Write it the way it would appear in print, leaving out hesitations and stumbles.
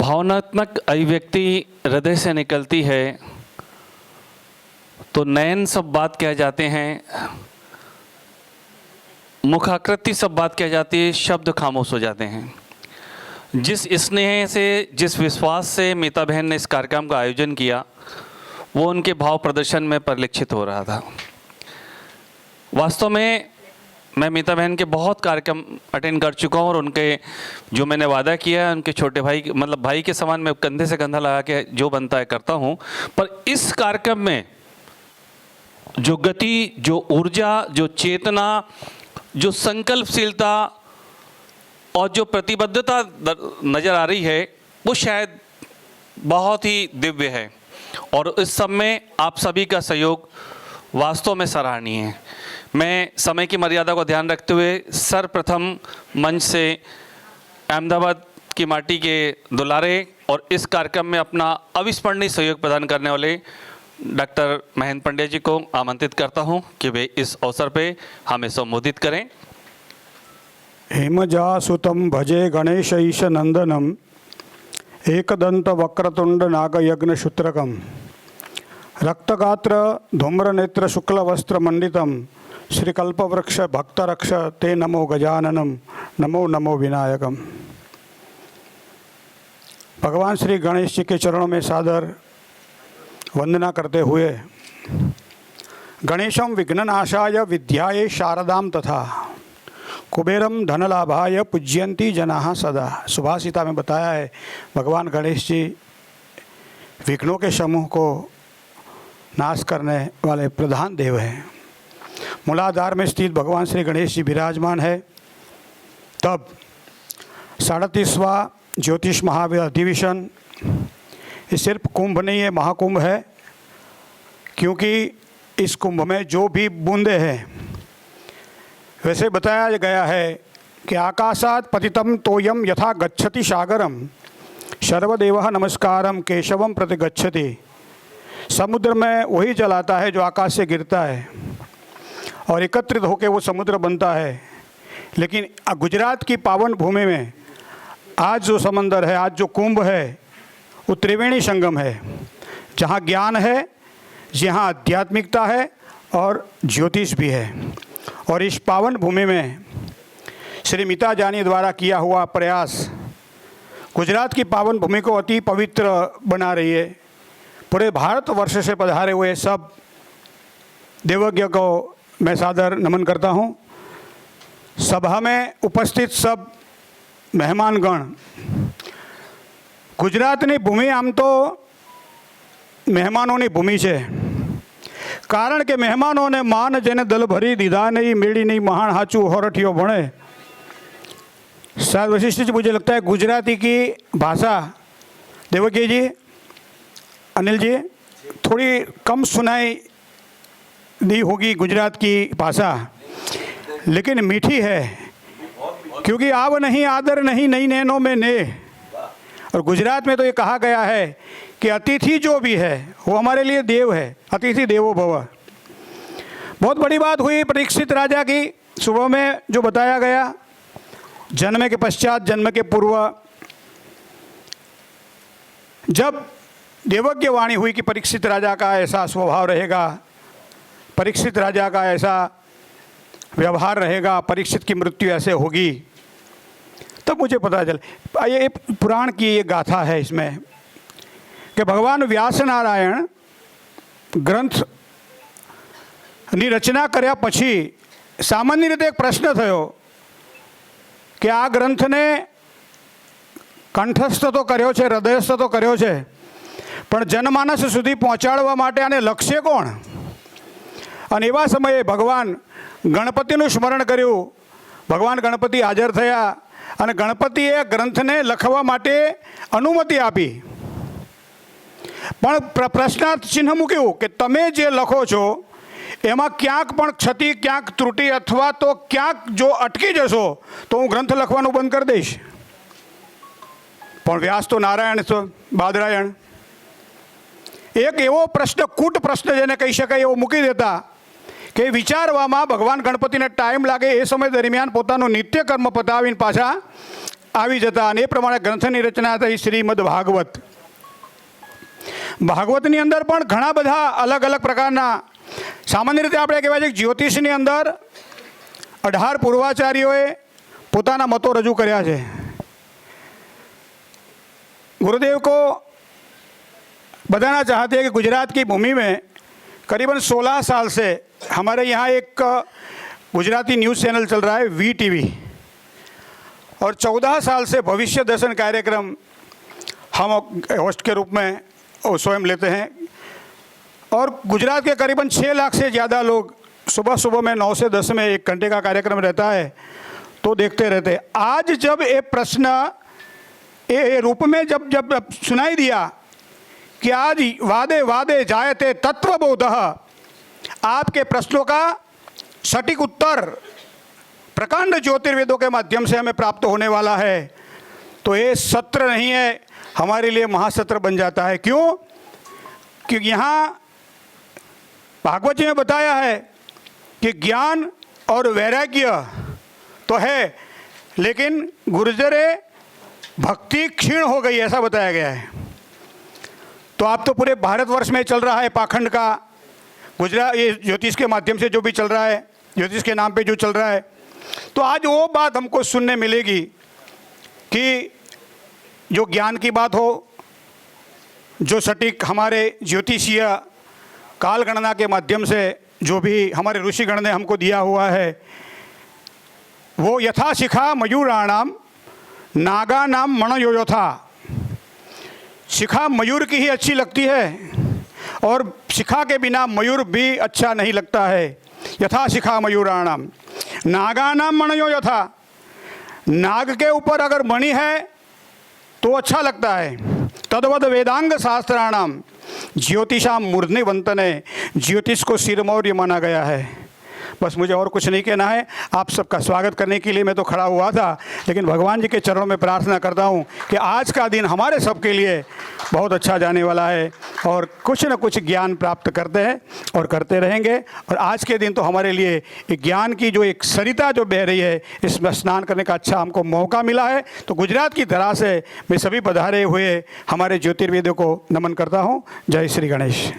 भावनात्मक अभिव्यक्ति हृदय से निकलती है तो नयन सब बात कह जाते हैं, मुखाकृति सब बात कह जाती है, शब्द खामोश हो जाते हैं। जिस स्नेह से, जिस विश्वास से मीता बहन ने इस कार्यक्रम का आयोजन किया वो उनके भाव प्रदर्शन में परिलक्षित हो रहा था। वास्तव में मैं मीता बहन के बहुत कार्यक्रम अटेंड कर चुका हूँ और उनके जो मैंने वादा किया है उनके छोटे भाई मतलब भाई के समान मैं कंधे से कंधा लगा के जो बनता है करता हूँ। पर इस कार्यक्रम में जो गति, जो ऊर्जा, जो चेतना, जो संकल्पशीलता और जो प्रतिबद्धता नज़र आ रही है वो शायद बहुत ही दिव्य है और इस सब में आप सभी का सहयोग वास्तव में सराहनीय है। मैं समय की मर्यादा को ध्यान रखते हुए सर्वप्रथम मंच से अहमदाबाद की माटी के दुलारे और इस कार्यक्रम में अपना अविस्मरणीय सहयोग प्रदान करने वाले डॉक्टर महेंद्र पंड्या जी को आमंत्रित करता हूं कि वे इस अवसर पे हमें संबोधित करें। हेमजासुतं भजे गणेशईश नंदनम एकदंत वक्रतुंड नागयज्ञसूत्रकम रक्तगात्र धूम्रनेत्र शुक्लवस्त्र मंडितम श्रीकल्पवृक्ष भक्तरक्ष ते नमो गजाननम नमो नमो विनायकम। भगवान श्री गणेश जी के चरणों में सादर वंदना करते हुए गणेशम विघ्ननाशाय विद्याये शारदाम तथा कुबेरम धनलाभाय पूज्यंती जनाः सदा। सुभाषिता में बताया है भगवान गणेश जी विघ्नों के समूह को नाश करने वाले प्रधान देव हैं। मूलाधार में स्थित भगवान श्री गणेश जी विराजमान है। तब 37वां ज्योतिष महावीर अधिवेशन ये सिर्फ कुंभ नहीं है, महाकुंभ है, क्योंकि इस कुंभ में जो भी बूंदे हैं वैसे बताया गया है कि आकाशात पतितम तोयम यथा गच्छति सागरम सर्वदेवः नमस्कारम केशवम प्रति गच्छति। समुद्र में वही जल आता है जो आकाश से गिरता है और एकत्रित होकर वो समुद्र बनता है। लेकिन गुजरात की पावन भूमि में आज जो समंदर है, आज जो कुंभ है, वो त्रिवेणी संगम है, जहाँ ज्ञान है, जहाँ आध्यात्मिकता है और ज्योतिष भी है। और इस पावन भूमि में श्री मीता जानी द्वारा किया हुआ प्रयास गुजरात की पावन भूमि को अति पवित्र बना रही है। पूरे भारतवर्ष से पधारे हुए सब देवज्ञ को मैं सादर नमन करता हूँ। सभा में उपस्थित सब मेहमानगण, ગુજરાતની ભૂમિ આમ તો મહેમાનોની ભૂમિ છે, કારણ કે મહેમાનોને માન જેને દલ ભરી દીધા નહીં મેળી નહીં મહાન હાચું હોરઠિયો ભણે। शायद वशिष्ठ जी, मुझे लगता है गुजराती की भाषा देवकी जी, अनिल जी, थोड़ी कम सुनाई दी होगी गुजरात की भाषा, लेकिन मीठी है, क्योंकि आव नहीं आदर नहीं नई नैनों में ने। और गुजरात में तो ये कहा गया है कि अतिथि जो भी है वो हमारे लिए देव है, अतिथि देवो भव। बहुत बड़ी बात हुई परीक्षित राजा की। सुबह में जो बताया गया, जन्म के पश्चात, जन्म के पूर्व, जब देवज्ञ वाणी हुई कि परीक्षित राजा का ऐसा स्वभाव रहेगा, परीक्षित राजा का ऐसा व्यवहार रहेगा, परीक्षित की मृत्यु ऐसे होगी, तब मुझे पता चल, ये पुराण की ये गाथा है इसमें कि भगवान व्यास नारायण ग्रंथ ની રચના કર્યા પછી સામાન્ય રીતે એક પ્રશ્ન થયો કે આ ગ્રંથને કંઠસ્થ તો કર્યો છે, હૃદયસ્થ તો કર્યો છે, પણ જનમાનસ સુધી પહોંચાડવા માટે આને લક્ષ્ય કોણ? અને એવા સમયે ભગવાન ગણપતિનું સ્મરણ કર્યું। ભગવાન ગણપતિ હાજર થયા અને ગણપતિએ ગ્રંથને લખવા માટે અનુમતિ આપી, પણ પ્રશ્નાર્થ ચિહ્ન મૂક્યું કે તમે જે લખો છો એમાં ક્યાંક પણ ક્ષતિ, ક્યાંક ત્રુટિ અથવા તો ક્યાંક જો અટકી જશો તો હું ગ્રંથ લખવાનું બંધ કરી દઈશ। પણ વ્યાસ તો નારાયણ છો, બાદરાયણ, એક એવો પ્રશ્ન, કૂટ પ્રશ્ન જેને કહી શકાય એવો મૂકી દેતા કે વિચારવામાં ભગવાન ગણપતિને ટાઈમ લાગે। એ સમય દરમિયાન પોતાનું નિત્યકર્મ પતાવીને પાછા આવી જતા અને એ પ્રમાણે ગ્રંથની રચના થઈ શ્રીમદ ભાગવત. ભાગવતની અંદર પણ ઘણા બધા અલગ અલગ પ્રકારના, સામાન્ય રીતે આપણે કહેવાય છે કે જ્યોતિષની અંદર 18 પૂર્વાચાર્યોએ પોતાના મતો રજૂ કર્યા છે. गुरुदेव को बताना चाहते हैं कि गुजरात की भूमि में करीबन 16 साल से हमारे यहाँ एक गुजराती न्यूज़ चैनल चल रहा है VTV, और 14 साल से भविष्य दर्शन कार्यक्रम हम होस्ट के रूप में स्वयं लेते हैं. और गुजरात के करीबन 6 लाख से ज़्यादा लोग सुबह सुबह में 9 से 10 में 1 घंटे का कार्यक्रम रहता है तो देखते रहते. आज जब ये प्रश्न ये रूप में जब सुनाई दिया कि आज वादे वादे जायते तत्वबोध, आपके प्रश्नों का सटीक उत्तर प्रकांड ज्योतिर्वेदों के माध्यम से हमें प्राप्त होने वाला है, तो ये सत्र नहीं है, हमारे लिए महासत्र बन जाता है. क्यों? क्योंकि यहाँ भागवत जी में बताया है कि ज्ञान और वैराग्य तो है, लेकिन गुर्जरे भक्ति क्षीण हो गई, ऐसा बताया गया है. तो आप तो पूरे भारतवर्ष में चल रहा है पाखंड का, गुजरात ये ज्योतिष के माध्यम से जो भी चल रहा है, ज्योतिष के नाम पे जो चल रहा है, तो आज वो बात हमको सुनने मिलेगी कि जो ज्ञान की बात हो, जो सटीक हमारे ज्योतिषीय काल गणना के माध्यम से जो भी हमारे ऋषिगण ने हमको दिया हुआ है, वो यथा शिखा मयूराणाम नागा नाम मणयो था. शिखा मयूर की ही अच्छी लगती है और शिखा के बिना मयूर भी अच्छा नहीं लगता है. यथा शिखा मयूराणाम नागा नाम मणयो यथा, नाग के ऊपर अगर मणि है तो अच्छा लगता है. तद्वद वेदांग शास्त्राणाम ज्योतिषाम मूर्धनिवंतने, ज्योतिष को सिरमौर्य माना गया है. बस मुझे और कुछ नहीं कहना है. आप सबका स्वागत करने के लिए मैं तो खड़ा हुआ था, लेकिन भगवान जी के चरणों में प्रार्थना करता हूँ कि आज का दिन हमारे सब के लिए बहुत अच्छा जाने वाला है और कुछ न कुछ ज्ञान प्राप्त करते हैं और करते रहेंगे. और आज के दिन तो हमारे लिए ज्ञान की जो एक सरिता जो बह रही है, इसमें स्नान करने का अच्छा हमको मौका मिला है. तो गुजरात की धरा से मैं सभी पधारे हुए हमारे ज्योतिर्वेदों को नमन करता हूँ. जय श्री गणेश.